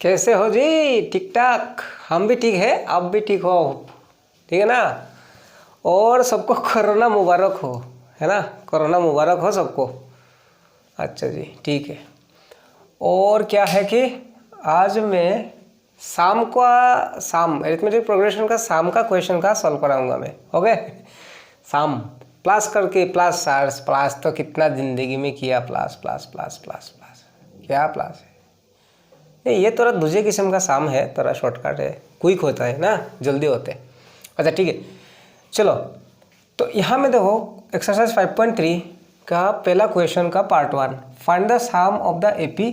कैसे हो जी? ठीक ठाक, हम भी ठीक है, आप भी ठीक हो, ठीक है ना। और सबको कोरोना मुबारक हो, है ना। कोरोना मुबारक हो सबको। अच्छा जी, ठीक है। और क्या है कि आज मैं शाम अरिथमेटिक प्रोग्रेशन का शाम का क्वेश्चन का सॉल्व कराऊंगा मैं। ओके, शाम प्लस करके प्लस तो कितना ज़िंदगी में किया, plus plus plus plus plus, क्या प्लस है नहीं। ये थोड़ा दूसरे किस्म का शाम है, थोड़ा शॉर्टकट है, क्विक होता है ना, जल्दी होते हैं। अच्छा ठीक है, चलो। तो यहाँ में देखो एक्सरसाइज 5.3 का पहला क्वेश्चन का part 1, find the sum of the AP.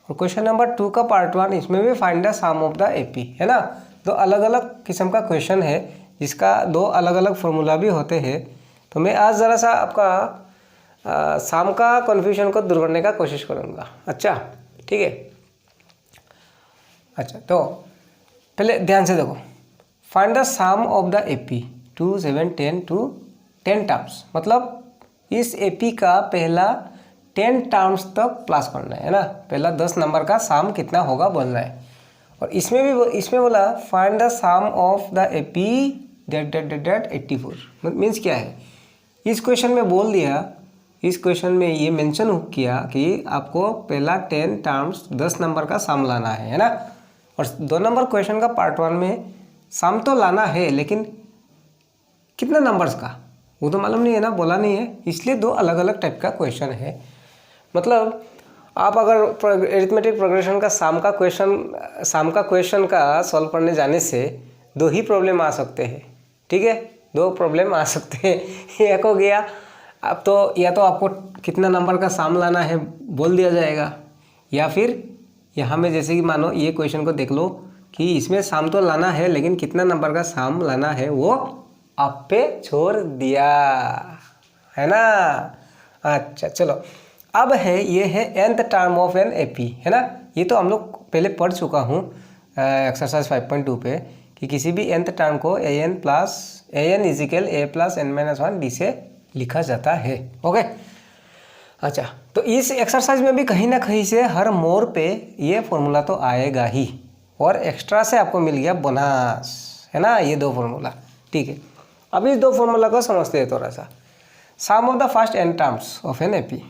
और क्वेश्चन नंबर 2 का पार्ट 1, इसमें भी find the sum of the AP, है ना। दो अलग अलग किस्म का क्वेश्चन है, जिसका दो अलग अलग फार्मूला भी होते हैं। तो मैं आज ज़रा सा आपका सम का कन्फ्यूजन को दूर करने का कोशिश करूँगा। अच्छा ठीक है। अच्छा, तो पहले ध्यान से देखो, find the sum of the AP 2 7 10 to 10 terms. मतलब इस एपी का पहला 10 टर्म्स तक प्लस करना है ना। पहला 10 नंबर का सम कितना होगा बोलना है। और इसमें बोला find the sum of the AP that 84। Means क्या है, इस क्वेश्चन में बोल दिया, इस क्वेश्चन में ये मेंशन किया कि आपको पहला 10 टर्म्स 10 नंबर का सम लाना है ना। और 2 नंबर क्वेश्चन का पार्ट 1 में सम तो लाना है, लेकिन कितना नंबर्स का वो तो मालूम नहीं है ना, बोला नहीं है, इसलिए दो अलग अलग टाइप का क्वेश्चन है। मतलब आप अगर एरिथमेटिक प्रोग्रेशन का सम का क्वेश्चन का सॉल्व करने जाने से दो ही प्रॉब्लम आ सकते हैं, ठीक है। दो प्रॉब्लम आ सकते हैं। एक हो गया, अब तो या तो आपको कितना नंबर का सम लाना है बोल दिया जाएगा, या फिर यहाँ में जैसे कि मानो ये क्वेश्चन को देख लो कि इसमें सम तो लाना है, लेकिन कितना नंबर का सम लाना है वो आप पे छोड़ दिया, है ना। अच्छा चलो, अब है ये है nth term of an AP, है ना। ये तो हम लोग पहले पढ़ चुका हूँ एक्सरसाइज 5.2 पे कि किसी भी nth टर्म को an is equal a plus n-1 d से लिखा जाता है। ओके, अच्छा, तो इस एक्सरसाइज में भी कहीं ना कहीं से हर मोड़ पे ये फॉर्मूला तो आएगा ही, और एक्स्ट्रा से आपको मिल गया बोनस, है ना, ये दो फॉर्मूला। ठीक है, अब इस दो फॉर्मूला को समझते हैं थोड़ा सा। Sum of the first n terms of an AP,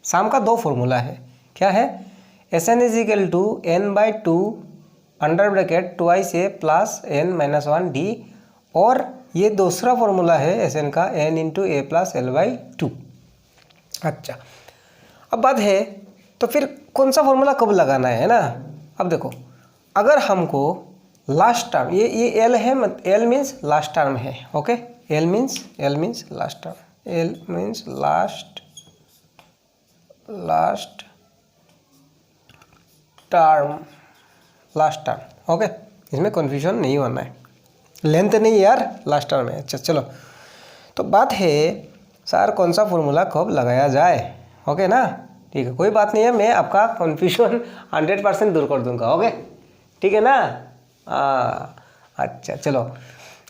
sum का दो फॉर्मूला है, क्या है, Sn is equal to n/2 under bracket twice a plus n-1 d, और ये दूसरा फॉर्मूला है Sn का n into a plus l/2। अच्छा, अब बात है तो फिर कौन सा फॉर्मूला कब लगाना है ना। अब देखो, अगर हमको लास्ट टर्म ये l है, l मीन्स लास्ट टर्म है। Okay, l means last term, l means last term. Okay, इसमें कन्फ्यूजन नहीं होना है, लेंथ नहीं यार, लास्ट टर्म है। अच्छा चलो, तो बात है सर कौन सा फॉर्मूला कब लगाया जाए। ओके ना, ठीक है, कोई बात नहीं है, मैं आपका कन्फ्यूजन 100% दूर कर दूंगा। ओके, ठीक है ना। अच्छा चलो,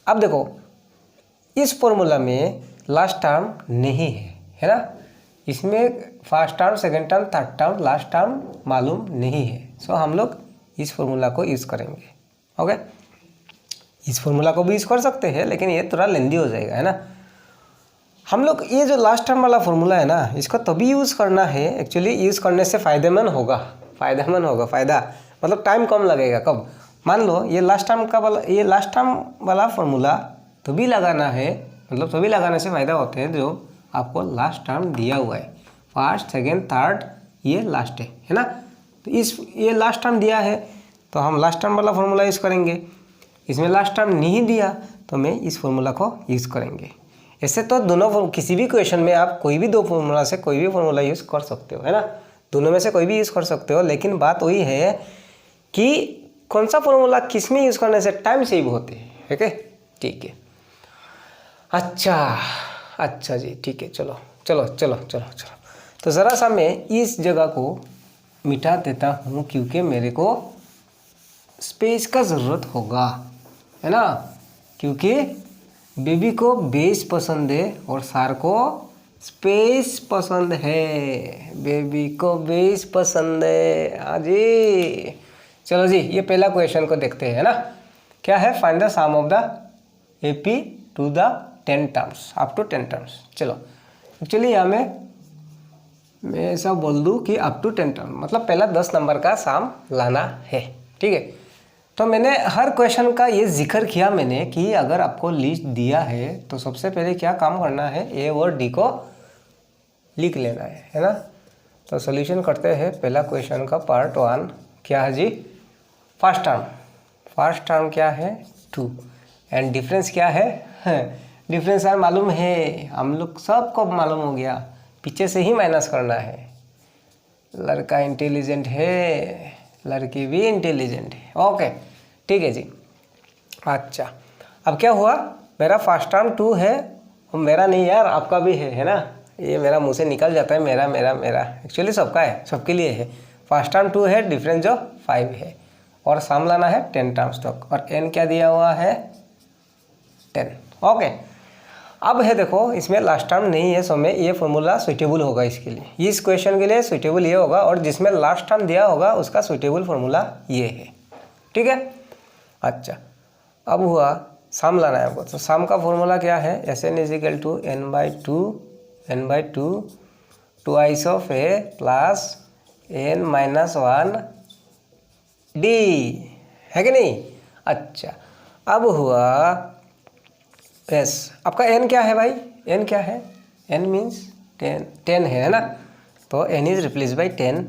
अब देखो इस फॉर्मूला में लास्ट टर्म नहीं है ना। इसमें first term, second term, third term, last term मालूम नहीं है। सो हम लोग इस फॉर्मूला को यूज़ करेंगे। ओके, इस फॉर्मूला को भी यूज़ कर सकते हैं, लेकिन ये थोड़ा लेंदी हो जाएगा, है ना। हम लोग ये जो लास्ट टर्म वाला फॉर्मूला है ना, इसको तभी यूज़ करना है, एक्चुअली यूज़ करने से फ़ायदा मतलब टाइम कम लगेगा। कब, मान लो ये लास्ट टर्म वाला फॉर्मूला तभी लगाना है, मतलब तभी लगाने से फ़ायदा होते हैं जो आपको लास्ट टर्म दिया हुआ है, फर्स्ट सेकेंड थर्ड, ये लास्ट है ना। तो ये लास्ट टर्म दिया है तो हम लास्ट टर्म वाला फॉर्मूला यूज़ करेंगे। इसमें लास्ट टर्म नहीं दिया तो मैं इस फॉर्मूला को यूज़ करेंगे। ऐसे तो दोनों, किसी भी क्वेश्चन में आप कोई भी दो फॉर्मूला से कोई भी फॉर्मूला यूज़ कर सकते हो, है ना। दोनों में से कोई भी यूज़ कर सकते हो, लेकिन बात वही है कि कौन सा फॉर्मूला किस में यूज़ करने से टाइम सेव होते हैं। ओके, ठीक है। अच्छा जी, ठीक है, चलो। तो ज़रा सा मैं इस जगह को मिटा देता हूँ, क्योंकि मेरे को स्पेस का ज़रूरत होगा, है ना। क्योंकि बेबी को बेस पसंद है और सर को स्पेस पसंद है। बेबी को बेस पसंद है, हाँ जी, चलो जी, ये पहला क्वेश्चन को देखते हैं, है ना। क्या है, find the sum of the AP to the 10 terms, up to 10 terms. चलो एक्चुअली यहाँ मैं ऐसा बोल दूँ कि अप टू 10 टर्म मतलब पहला 10 नंबर का सम लाना है, ठीक है। तो मैंने हर क्वेश्चन का ये जिक्र किया मैंने कि अगर आपको लिस्ट दिया है तो सबसे पहले क्या काम करना है, ए और डी को लिख लेना है ना। तो सॉल्यूशन करते हैं पहला क्वेश्चन का पार्ट 1। क्या है जी, फर्स्ट टर्म क्या है 2 एंड डिफरेंस क्या है डिफरेंस यार मालूम है, हम लोग सबको मालूम हो गया, पीछे से ही माइनस करना है। लड़का इंटेलिजेंट है, लड़की भी इंटेलिजेंट है, ओके ठीक है जी। अच्छा अब क्या हुआ, मेरा फर्स्ट टर्म 2 है, मेरा नहीं यार आपका भी है ना, ये मेरा मुंह से निकल जाता है मेरा मेरा मेरा, एक्चुअली सबका है, सबके लिए है। फर्स्ट टर्म 2 है, डिफरेंस जो 5 है और सम लाना है 10 टर्म्स तक, और n क्या दिया हुआ है 10, ओके। अब है देखो, इसमें लास्ट टर्म नहीं है, सो में ये फॉर्मूला सुइटेबल होगा इसके लिए, इस क्वेश्चन के लिए सुइटेबल ये होगा, और जिसमें लास्ट टर्म दिया होगा उसका सुइटेबल फॉर्मूला ये है, ठीक है। अच्छा अब हुआ सम लाना है हमको, तो सम का फॉर्मूला क्या है, Sn is equal to n/2 twice of a plus n-1 d, है कि नहीं। अच्छा अब हुआ यस, आपका n क्या है भाई, n क्या है, n मीन्स 10 है ना, तो n इज रिप्लेस बाई 10।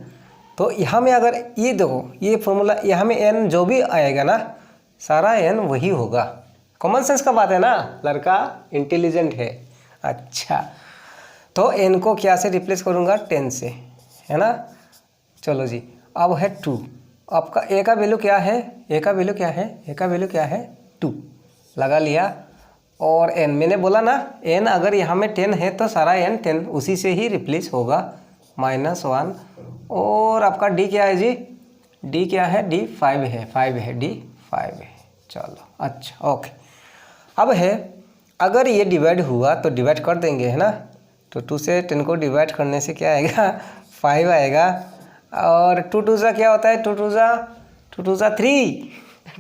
तो यहाँ में अगर ये देखो ये फॉर्मूला, यहाँ में n जो भी आएगा ना सारा n वही होगा, कॉमन सेंस का बात है ना, लड़का इंटेलिजेंट है। अच्छा तो n को क्या से रिप्लेस करूँगा 10 से, है ना। चलो जी अब है 2, आपका a का वैल्यू क्या है, a का वैल्यू क्या है, a का वैल्यू क्या है 2 लगा लिया, और n मैंने बोला ना n अगर यहाँ में 10 है तो सारा n 10 उसी से ही रिप्लेस होगा, -1। और आपका d क्या है जी, d क्या है, d 5 है, d 5 है। चलो अच्छा ओके। अब है अगर ये डिवाइड हुआ तो डिवाइड कर देंगे, है ना, तो 2 से 10 को डिवाइड करने से क्या आएगा 5 आएगा, और 2 2 ज़ा क्या होता है, 2 2 ज़ा 3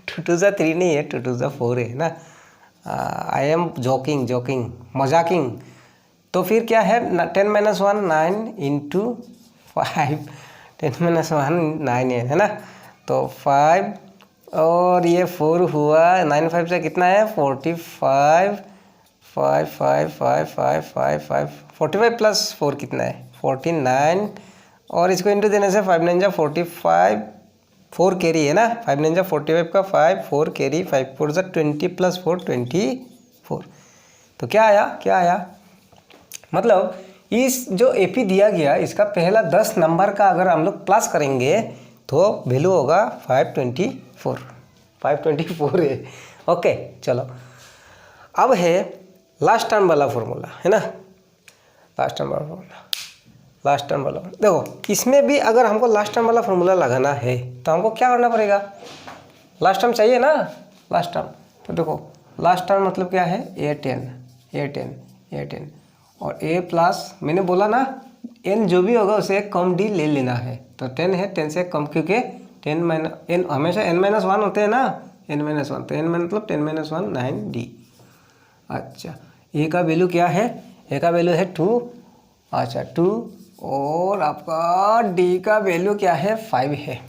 2 2 ज़ा 3 नहीं है, 2 2 ज़ा 4 है ना। आई एम जोकिंग मजाकिंग। तो फिर क्या है 10 - 1 9 इंटू 5, 10 - 1 9 है ना, तो 5 और ये 4 हुआ, 9 5 से कितना है 45, 5 5 5 5 5 5 45 प्लस 4 कितना है 49, और इसको इंटू देने से 5 9 जा 45, 4 कैरी है ना, 5 9 जा 45 का 5 4 कैरी, 5 4 जा 20 प्लस 4 24। तो क्या आया मतलब इस जो एपी दिया गया इसका पहला 10 नंबर का अगर हम लोग प्लस करेंगे तो वैल्यू होगा 524 है, ओके। चलो अब है लास्ट टर्म वाला फॉर्मूला, है ना, लास्ट टर्म वाला देखो, इसमें भी अगर हमको लास्ट टर्म वाला फॉर्मूला लगाना है तो हमको क्या करना पड़ेगा, लास्ट टर्म चाहिए ना, लास्ट टर्म। तो देखो लास्ट टर्म मतलब क्या है, a10 और a प्लस मैंने बोला ना n जो भी होगा उसे कम d ले लेना है, तो 10 है 10 से कम, क्योंकि 10 n हमेशा n-1 होते हैं ना, n-1 तो n मतलब 10 - 1 9d। अच्छा a का वैल्यू क्या है, a का वैल्यू है 2, अच्छा 2, और आपका d का वैल्यू क्या है 5 है,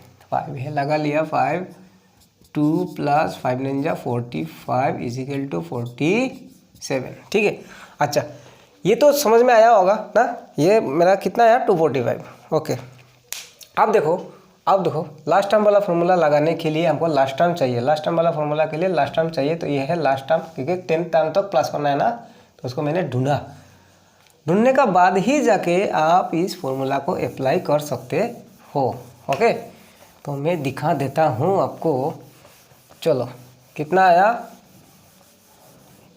लगा लिया 5, 2 प्लस 5 9 जा 45 इजिकल टू 47, ठीक है। अच्छा ये तो समझ में आया होगा ना, ये मेरा कितना है 245, ओके। अब देखो लास्ट टर्म वाला फॉर्मूला लगाने के लिए हमको लास्ट टर्म चाहिए, लास्ट टर्म वाला फॉर्मूला के लिए लास्ट टर्म चाहिए, तो ये है लास्ट टर्म, क्योंकि 10 टर्म तक प्लस करना है ना, तो उसको मैंने ढूंढने का बाद ही जाके आप इस फॉर्मूला को अप्लाई कर सकते हो, ओके। तो मैं दिखा देता हूँ आपको, चलो कितना आया,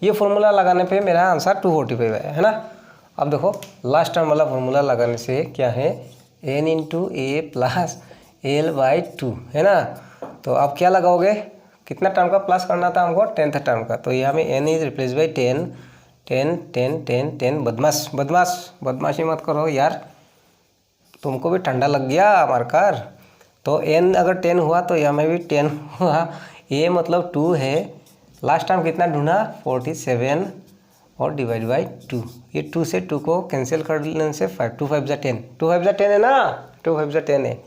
ये फॉर्मूला लगाने पे मेरा आंसर 245 है ना। अब देखो लास्ट टर्म वाला फॉर्मूला लगाने से क्या है, n इंटू ए प्लस l/2 है ना, तो आप क्या लगाओगे, कितना टर्म का प्लस करना था हमको 10th टर्म का, तो यहाँ में n इज रिप्लेस बाई 10 10 10 10 10। बदमाशी मत करो यार, तुमको भी ठंडा लग गया मारकर, तो n अगर 10 हुआ तो यहाँ में भी 10 हुआ। ये मतलब 2 है। लास्ट टाइम कितना ढूंढा 47 और डिवाइड बाई 2। ये 2 से 2 को कैंसिल कर लेने से 5 2 5 जा 10 2 5 जा 10 है ना 2 5 जा 10 है।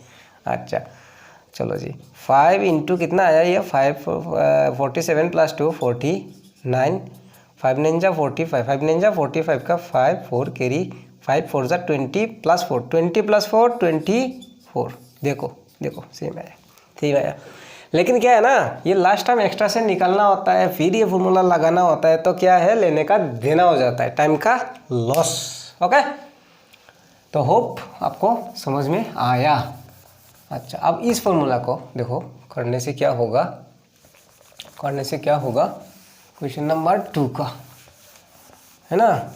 अच्छा चलो जी 5 इंटू कितना आया ये 47 प्लस 2 49 5 9 जा 45 5 9 जा 45 का 5 4 कैरी 5 4 जा 20 प्लस 4 20 प्लस 4 24। देखो देखो सेम आया। लेकिन क्या है ना ये लास्ट टाइम एक्स्ट्रा से निकालना होता है, फिर ये फॉर्मूला लगाना होता है, तो क्या है लेने का देना हो जाता है, टाइम का लॉस। ओके तो होप आपको समझ में आया। अच्छा अब इस फॉर्मूला को देखो करने से क्या होगा, क्वेश्चन नंबर 2 का है ना,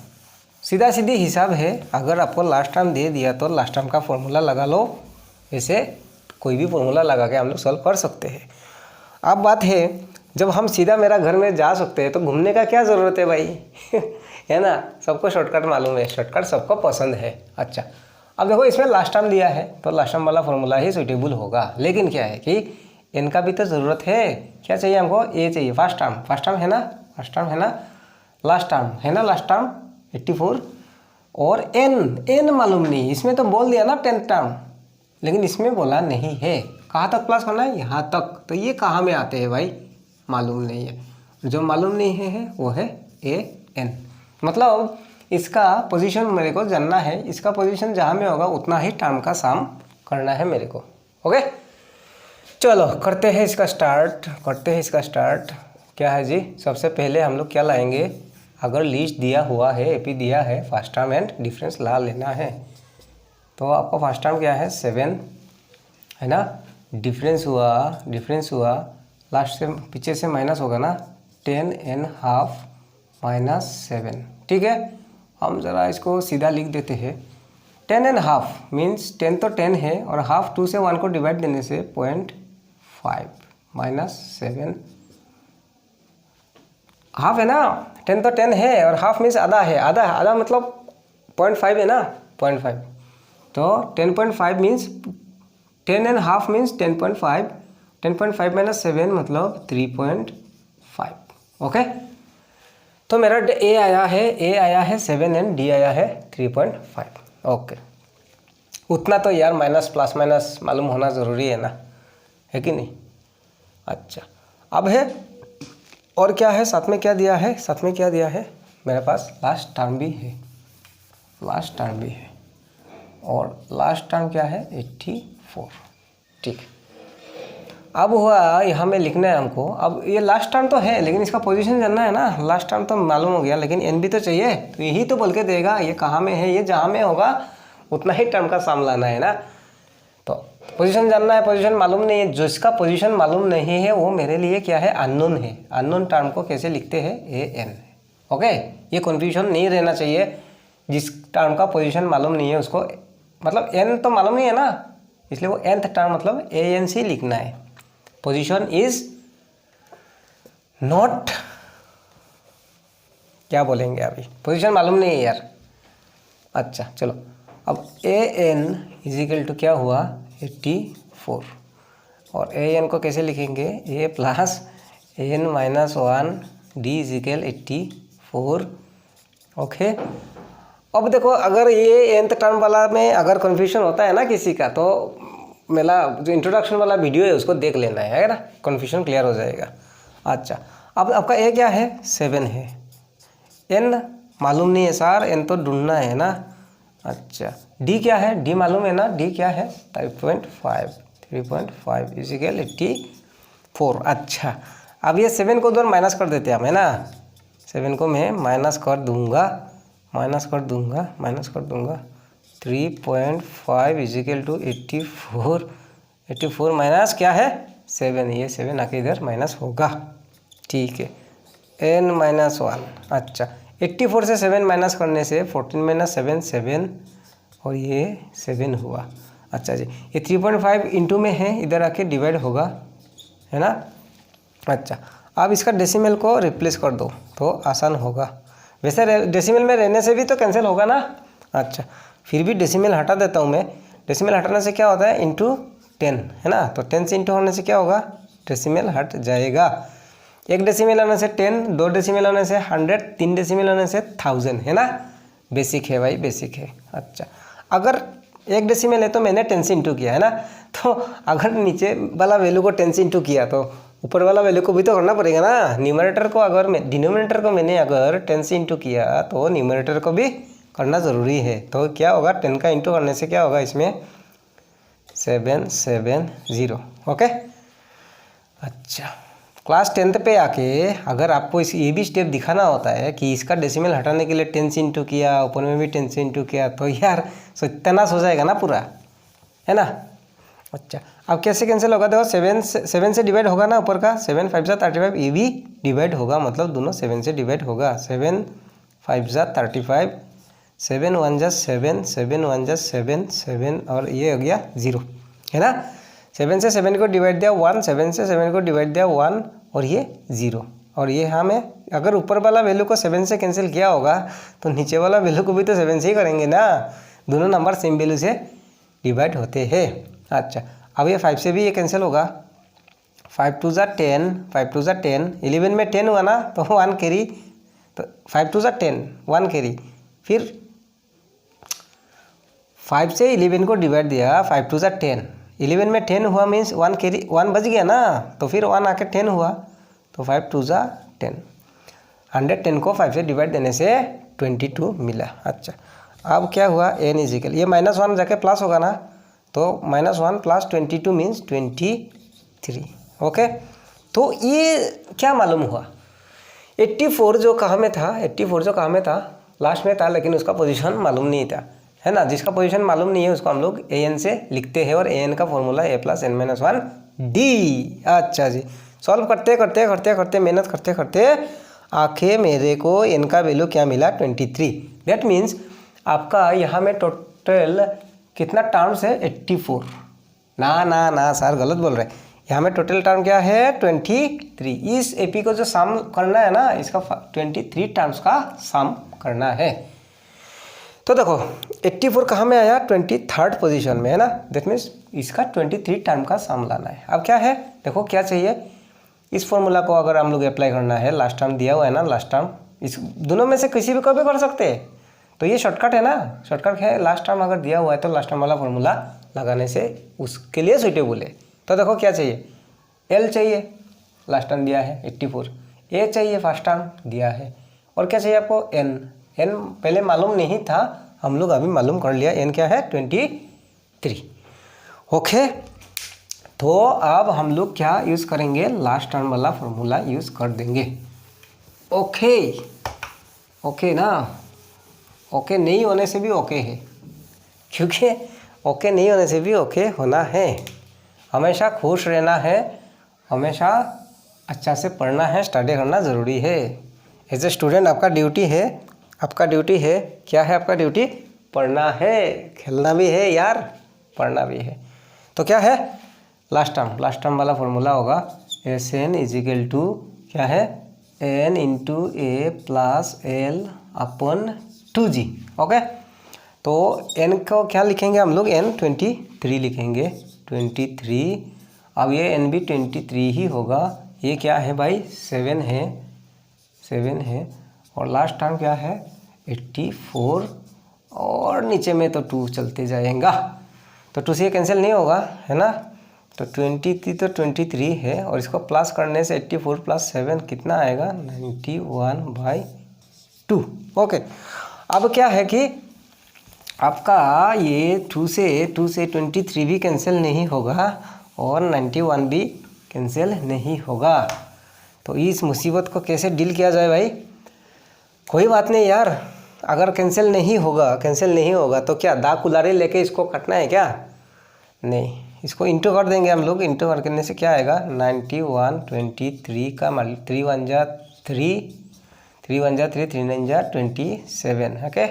सीधा सीधी हिसाब है। अगर आपको लास्ट टाइम दे दिया तो लास्ट टाइम का फॉर्मूला लगा लो, ऐसे कोई भी फॉर्मूला लगा के हम लोग सॉल्व कर सकते हैं। अब बात है जब हम सीधा मेरा घर में जा सकते हैं तो घूमने का क्या ज़रूरत है भाई है ना, सबको शॉर्टकट मालूम है, शॉर्टकट सबको पसंद है। अच्छा अब देखो इसमें लास्ट टाइम दिया है तो लास्ट टाइम वाला फॉर्मूला ही सूटेबल होगा, लेकिन क्या है कि n का भी तो ज़रूरत है। क्या चाहिए हमको, a चाहिए फर्स्ट टाइम है ना, लास्ट टाइम 84 और n मालूम नहीं, इसमें तो बोल दिया ना 10th टर्म, लेकिन इसमें बोला नहीं है। कहाँ तक प्लस करना है, यहाँ तक। तो ये कहाँ में आते हैं भाई, मालूम नहीं है। जो मालूम नहीं है वो है an। मतलब इसका पोजीशन मेरे को जानना है, इसका पोजीशन जहाँ में होगा उतना ही टर्म का सम करना है मेरे को। ओके चलो करते हैं इसका स्टार्ट। क्या है जी, सबसे पहले हम लोग क्या लाएंगे, अगर लिस्ट दिया हुआ है, एपी दिया है, फर्स्ट टर्म एंड डिफरेंस ला लेना है। तो आपका फर्स्ट टर्म क्या है 7 है ना, डिफरेंस हुआ लास्ट से पीछे से माइनस होगा ना 10½ माइनस 7। ठीक है हम ज़रा इसको सीधा लिख देते हैं। 10½ मीन्स 10 तो 10 है और हाफ 2 से 1 को डिवाइड देने से 0.5 माइनस 7 हाफ है ना, 10 तो 10 है और हाफ मीन्स आधा है, आधा मतलब 0.5 है ना 0.5। तो 10.5 मीन्स 10½ मीन्स 10.5, 10.5 माइनस 7 मतलब 3.5। ओके तो मेरा ए आया है 7 एंड डी आया है 3.5। ओके उतना तो यार माइनस प्लस माइनस मालूम होना ज़रूरी है ना, है कि नहीं। अच्छा अब है और क्या है, साथ में क्या दिया है, मेरे पास लास्ट टर्म भी है और लास्ट टर्म क्या है 84। ठीक अब हुआ यहाँ में लिखना है हमको। अब ये लास्ट टर्म तो है लेकिन इसका पोजीशन जानना है ना, लास्ट टर्म तो मालूम हो गया लेकिन एन भी तो चाहिए, तो यही तो बोल के देगा ये कहाँ में है, ये जहाँ में होगा उतना ही टर्म का सम लाना है ना। तो पोजीशन जानना है, पोजीशन मालूम नहीं है, जिसका पोजीशन मालूम नहीं है वो मेरे लिए क्या है अननोन है। अननोन टर्म को कैसे लिखते हैं an। ओके ये कन्फ्यूजन नहीं रहना चाहिए, जिस टर्म का पोजीशन मालूम नहीं है उसको, मतलब n तो मालूम नहीं है ना, इसलिए वो nth टर्म मतलब anc लिखना है। पोजीशन इज नॉट, क्या बोलेंगे अभी, पोजीशन मालूम नहीं है यार। अच्छा चलो अब an इजिकल टू क्या हुआ 84 और an को कैसे लिखेंगे a plus n minus 1 d is equal 84। Okay अब देखो अगर ये nth टर्म वाला में अगर कन्फ्यूजन होता है ना किसी का, तो मेरा जो इंट्रोडक्शन वाला वीडियो है उसको देख लेना है ना, कन्फ्यूजन क्लियर हो जाएगा। अच्छा अब आपका ए क्या है 7 है, n मालूम नहीं है सर, n तो ढूंढना है ना। अच्छा d क्या है, d मालूम है ना, d क्या है 3.5 इजिकल 84। अच्छा अब ये 7 को उधर माइनस कर देते हैं हम है ना, 7 को मैं माइनस कर दूंगा 3.5 इजिकल टू 84 माइनस क्या है 7, ये 7 आके इधर माइनस होगा। ठीक है n माइनस 1। अच्छा 84 से 7 माइनस करने से 14 माइनस 7 और ये 7 हुआ। अच्छा जी ये 3.5 इंटू में है, इधर आके डिवाइड होगा है ना। अच्छा अब इसका डेसिमल को रिप्लेस कर दो तो आसान होगा, वैसे डेसिमल में रहने से भी तो कैंसिल होगा ना। अच्छा फिर भी डेसिमल हटा देता हूँ मैं, डेसिमल हटाने से क्या होता है इंटू 10 है ना, तो 10 से इंटू होने से क्या होगा, डेसिमल हट जाएगा। 1 डेसिमल होने से 10, 2 डेसिमल होने से 100, 3 डेसिमल होने से 1000 है ना। बेसिक है भाई, बेसिक है। अच्छा, अगर 1 डेसिमल है तो मैंने 10 से इंटू किया है ना, तो अगर नीचे वाला वैल्यू को 10 से इंटू किया तो ऊपर वाला वैल्यू को भी तो करना पड़ेगा ना। न्यूमरेटर को अगर डिनोमिनेटर को मैंने अगर 10 से इंटू किया तो न्यूमरेटर को भी करना ज़रूरी है। तो क्या होगा, 10 का इंटू करने से क्या होगा इसमें 770। ओके। अच्छा, क्लास 10th पे आके अगर आपको ये भी स्टेप दिखाना होता है कि इसका डेसिमल हटाने के लिए 10 से इंटू किया, ऊपर में भी 10 से इंटू किया, तो यार सत्यानाश हो जाएगा ना पूरा, है ना। अच्छा, अब कैसे कैंसिल होगा, देखो 7 से डिवाइड होगा ना, ऊपर का 7 5 35, ये भी डिवाइड होगा, मतलब दोनों 7 से डिवाइड होगा। 7 5 35, 7 1 7, 7 1 7, 7 और ये हो गया 0 है ना। 7 से 7 को डिवाइड दिया 1, 7 से 7 को डिवाइड दिया 1 और ये 0, और ये हमें अगर ऊपर वाला वैल्यू को 7 से कैंसिल किया होगा तो नीचे वाला वैल्यू को भी तो 7 से ही करेंगे ना, दोनों नंबर सेम वैल्यू से डिवाइड होते हैं। अच्छा, अब ये 5 से भी ये कैंसिल होगा, 5 2 10, 5 2 10, 11 में 10 हुआ ना तो 1 कैरी, तो 5 2 10, 1 कैरी, फिर 5 से 11 को डिवाइड दिया, 5 2 10, 11 में 10 हुआ मीन्स 1 कैरी, 1 बच गया ना, तो फिर 1 आके 10 हुआ, तो 5 2 10, 110 को 5 से डिवाइड देने से 22 मिला। अच्छा, अब क्या हुआ, n इजिकल ये -1 जाके प्लस होगा ना, तो -1 प्लस 22 मीन्स 23। ओके, तो ये क्या मालूम हुआ, 84 जो कहाँ में था, 84 जो कहाँ में था, लास्ट में था, लेकिन उसका पोजीशन मालूम नहीं था, है ना। जिसका पोजीशन मालूम नहीं है उसको हम लोग an से लिखते हैं, और an का फॉर्मूला a + n - 1 d। अच्छा जी, सॉल्व करते करते करते करते मेहनत करते करते आखिर मेरे को n का वैल्यू क्या मिला, 23। दैट मीन्स आपका यहाँ में टोटल कितना टर्म्स है, 84। ना ना ना सर, गलत बोल रहे हैं, यहाँ में टोटल टर्म क्या है, 23। इस एपी को जो सम करना है ना, इसका 23 टर्म्स का सम करना है। तो देखो 84 कहाँ में आया, 23rd पोजीशन में है ना, दैट मीन्स इसका 23 टर्म का सम लाना है। अब क्या है, देखो क्या चाहिए, इस फॉर्मूला को अगर हम लोग अप्लाई करना है, लास्ट टर्म दिया हुआ है ना, लास्ट टर्म इस दोनों में से किसी भी को भी कर सकते हैं, तो ये शॉर्टकट है ना, शॉर्टकट है। लास्ट टर्म अगर दिया हुआ है तो लास्ट टर्म वाला फॉर्मूला लगाने से उसके लिए सुइटेबल है। तो देखो क्या चाहिए, एल चाहिए, लास्ट टर्म दिया है 84, ए चाहिए, फर्स्ट टर्म दिया है, और क्या चाहिए आपको, एन। एन पहले मालूम नहीं था, हम लोग अभी मालूम कर लिया, एन क्या है, 23। ओके, तो अब हम लोग क्या यूज़ करेंगे, लास्ट टर्म वाला फॉर्मूला यूज़ कर देंगे। ओके, ओके ना, ओके नहीं होने से भी ओके है, क्योंकि ओके नहीं होने से भी ओके होना है। हमेशा खुश रहना है, हमेशा अच्छा से पढ़ना है, स्टडी करना ज़रूरी है। एज ए स्टूडेंट आपका ड्यूटी है, आपका ड्यूटी है, क्या है आपका ड्यूटी, पढ़ना है, खेलना भी है यार, पढ़ना भी है। तो क्या है, लास्ट टर्म वाला फॉर्मूला होगा Sn = क्या है, n × a + l / 2g। Okay, तो n को क्या लिखेंगे हम लोग, n 23 लिखेंगे, 23। अब ये n भी 23 ही होगा, ये क्या है भाई, 7 है, और लास्ट टर्म क्या है, 84, और नीचे में तो 2 चलते जाएगा, तो 2 से ये कैंसिल नहीं होगा, है ना। तो 23 तो 23 है, और इसको प्लस करने से 84 + 7 कितना आएगा, 91/2। ओके, अब क्या है कि आपका ये 2 से 23 भी कैंसिल नहीं होगा, और 91 भी कैंसिल नहीं होगा। तो इस मुसीबत को कैसे डील किया जाए भाई, कोई बात नहीं यार, अगर कैंसिल नहीं होगा तो क्या दा कुल्हाड़ी लेके इसको कटना है क्या, नहीं, इसको इंटू कर देंगे हम लोग। इंटू करने से क्या आएगा, 91 23 का 3 1 जा 3, 3 1 जा 3, 3 9 जा 27। ओके,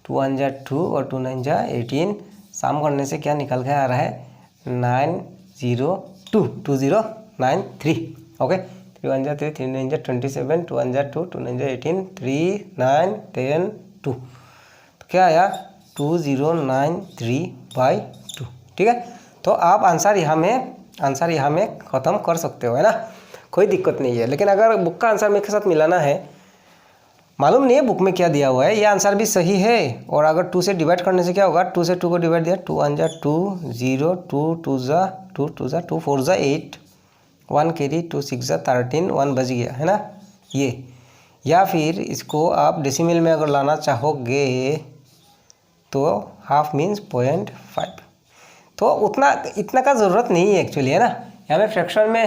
2 1 जा 2 और 2 9 जा 18। सम करने से क्या निकल के आ रहा है, 9022093। ओके, 3 1 जा 3, 3 9 जा 27, 2 1 जा 2, 2 9 जा 18, 3 9 10 2, तो क्या आया, 2093/2। ठीक है, तो आप आंसर यहाँ में ख़त्म कर सकते हो, है ना, कोई दिक्कत नहीं है। लेकिन अगर बुक का आंसर मेरे साथ मिलाना है, मालूम नहीं है बुक में क्या दिया हुआ है, ये आंसर भी सही है। और अगर 2 से डिवाइड करने से क्या होगा, 2 से 2 को डिवाइड दिया, 2 1 जा 2, 0, 2 2 जा 2, 2 जा 2, 4 जा 8, 1 कैरी, 2 6 जा 13, 1 बच गया, है ना ये। या फिर इसको आप डेसिमल में अगर लाना चाहोगे तो हाफ मीन्स 0.5। तो इतना का ज़रूरत नहीं है एक्चुअली, है ना। यहाँ पे फ्रैक्शन में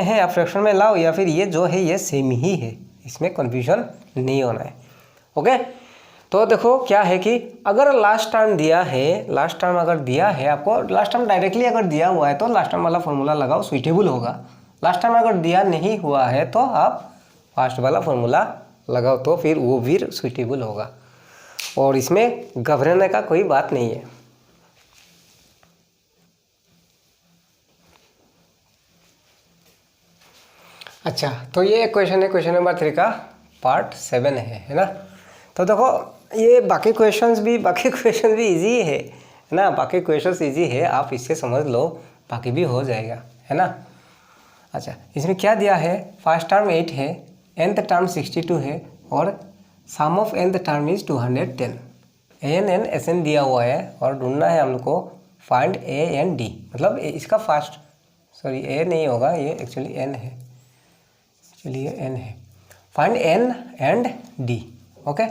है, आप फ्रैक्शन में लाओ, या फिर ये जो है ये सेम ही है, इसमें कन्फ्यूजन नहीं होना है। ओके, तो देखो क्या है कि अगर लास्ट टर्म अगर दिया है आपको, लास्ट टर्म डायरेक्टली अगर दिया हुआ है तो लास्ट टर्म वाला फॉर्मूला लगाओ, सुइटेबल होगा। लास्ट टाइम अगर दिया नहीं हुआ है तो आप फर्स्ट वाला फॉर्मूला लगाओ, तो फिर वो भी सुइटेबल होगा, और इसमें घबराने का कोई बात नहीं है। अच्छा, तो ये क्वेश्चन है, क्वेश्चन नंबर 3 का पार्ट 7 है ना। तो देखो ये बाकी क्वेश्चंस भी इजी है ना, बाकी क्वेश्चंस इजी है, आप इससे समझ लो, बाकी भी हो जाएगा, है ना। अच्छा, इसमें क्या दिया है, फर्स्ट टर्म 8 है, nth टर्म 62 है, और sum of nth term is 210। an sn दिया हुआ है और ढूंढना है हम लोग को फाइंड a and d, मतलब इसका फर्स्ट, सॉरी a नहीं होगा, ये एक्चुअली n है, चलिए n है, find n and d। Okay,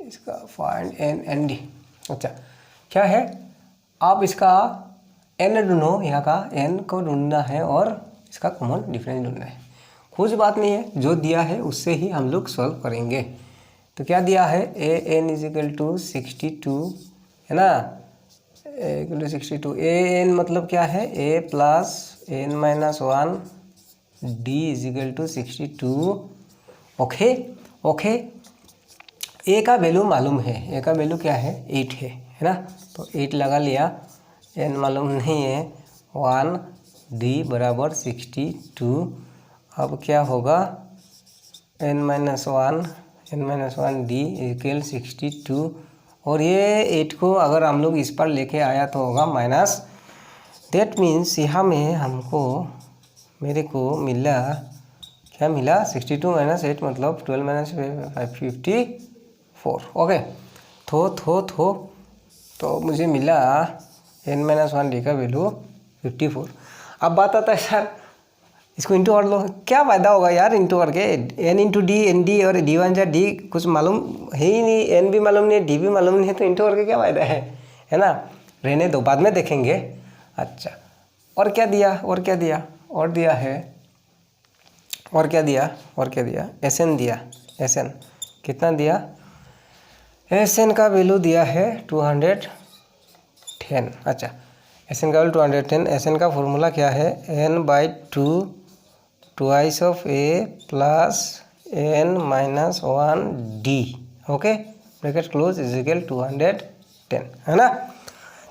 इसका फाइंड n and d। अच्छा, क्या है, आप इसका n ढूंढो, यहाँ का n को ढूंढना है और इसका कॉमन डिफरेंस ढूंढना है। कुछ बात नहीं है, जो दिया है उससे ही हम लोग सॉल्व करेंगे। तो क्या दिया है, an इज इक्वल टू 62, है ना, इक्वल टू 62, an मतलब क्या है, a plus n minus 1 d is equal to 62। Okay, a का वैल्यू मालूम है, a का वैल्यू क्या है, 8 है ना, तो 8 लगा लिया, n मालूम नहीं है, 1 d बराबर 62। अब क्या होगा, n माइनस 1 d इक्वल 62, और ये 8 को अगर हम लोग इस पर लेके आया तो होगा माइनस, दैट मीन्स यहाँ में मेरे को मिला, क्या मिला, 62 माइनस 8 मतलब 12 माइनस 5 54। ओके, तो मुझे मिला n माइनस 1 d का वैल्यू 54। अब बात आता है सर इसको इंटू कर लो, क्या फ़ायदा होगा यार इंटू करके, n into d, n d और डी वन जा डी, कुछ मालूम है ही नहीं, n भी मालूम नहीं है, डी भी मालूम नहीं है, तो इंटू करके क्या फ़ायदा है ना, रहने दो, बाद में देखेंगे। अच्छा, और क्या दिया, एस एन कितना दिया, एस एन का वैल्यू दिया है 210। अच्छा, एस एन का वैल्यू 210, एस एन का फॉर्मूला क्या है, n/2 twice of a plus n minus 1 d। Okay, bracket close is equal 210, है ना।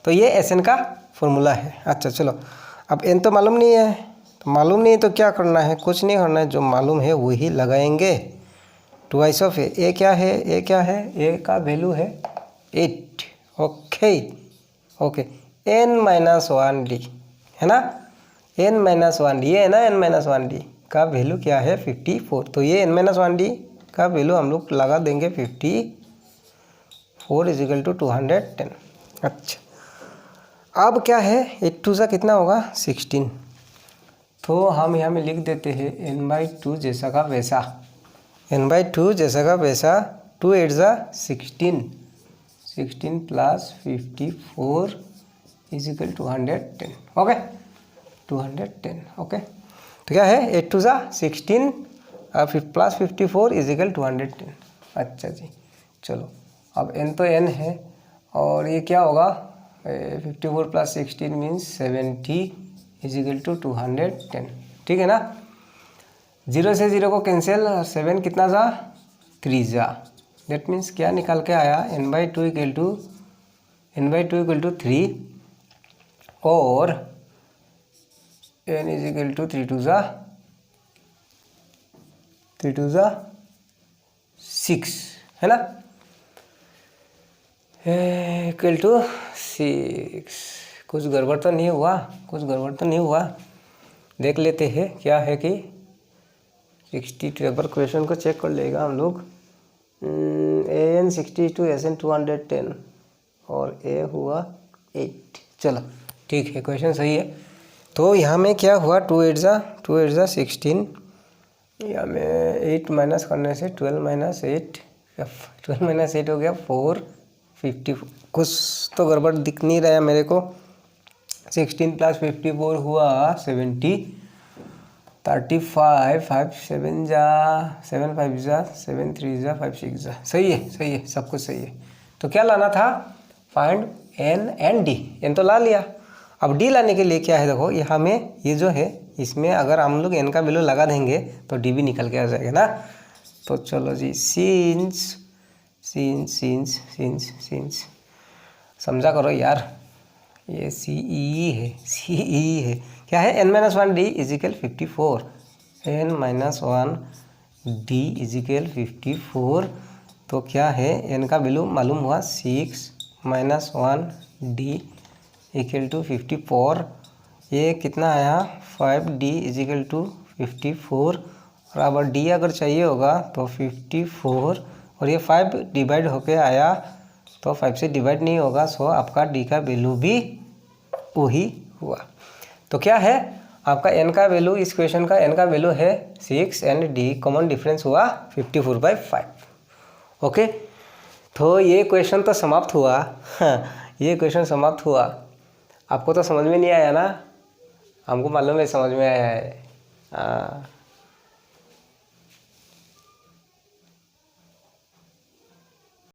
तो ये एस एन का फॉर्मूला है। अच्छा चलो, अब n तो मालूम नहीं है, तो क्या करना है, कुछ नहीं करना है, जो मालूम है वही लगाएंगे। ट्वाइस ऑफ a क्या है, a का वैल्यू है 8। ओके, n माइनस 1 d, है ना, n माइनस 1 d, ये है ना, n माइनस 1 d का वैल्यू क्या है 54। तो ये n माइनस 1 d का वैल्यू हम लोग लगा देंगे 54 इज इक्वल टू 210। अच्छा, अब क्या है, 8 2 सा कितना होगा, 16। तो हम यहाँ में लिख देते हैं n/2 जैसा का वैसा, n/2 जैसा का वैसा, 2 8 सा 16 plus 54 is equal to 210। Okay, 210। Okay, तो क्या है, 8 2 सा 16 प्लस 54 इज इक्वल टू 210। अच्छा जी, चलो, अब n तो n है, और ये क्या होगा, 54 plus 16 means 70 is equal to 210। ठीक है ना, 0 से 0 को कैंसिल, 7 कितना सा, 3 सा, दैट मीन्स क्या निकाल के आया, n/2 इक्वल टू 3, और n इज इक्वल टू 3 2 सा 6, है ना, इक्वल टू 6। कुछ गड़बड़ तो नहीं हुआ, कुछ गड़बड़ तो नहीं हुआ। देख लेते हैं क्या है कि 62 एक बार क्वेश्चन को चेक कर लेगा हम लोग। AN 62 SN 210 और A हुआ 8। चलो ठीक है, क्वेश्चन सही है। तो यहाँ में क्या हुआ, 2 8 जा 16, यहाँ में 8 माइनस करने से 12 माइनस 8 हो गया 454। कुछ तो गड़बड़ दिख नहीं रहा मेरे को। 16 प्लस 54 हुआ 70, 35, 5 7 जा 7 5 जा 7 3 जा 5 6 जा। सही है, सब कुछ सही है। तो क्या लाना था, find N and D। N तो ला लिया, अब D लाने के लिए क्या है, देखो यहाँ में ये जो है इसमें अगर हम लोग N का वैल्यू लगा देंगे तो D भी निकल के आ जाएगा ना। तो चलो जी, सीन्स समझा करो यार, ये CE है। क्या है, N-1D इजिकल 54, N-1D इजिकल 54। तो क्या है, N का वैल्यू मालूम हुआ 6 माइनस 1D इक्वल टू 54। ये कितना आया 5D इजिकल टू 54। और अब D अगर चाहिए होगा तो 54, और ये 5 डिवाइड होके आया तो 5 से डिवाइड नहीं होगा, सो आपका D का वैल्यू भी वही हुआ। तो क्या है आपका N का वैल्यू, इस क्वेश्चन का N का वैल्यू है 6 एंड D कॉमन डिफरेंस हुआ 54/5। ओके, तो ये क्वेश्चन तो समाप्त हुआ। ये क्वेश्चन समाप्त हुआ। आपको तो समझ में नहीं आया ना, हमको मालूम है समझ में आया है।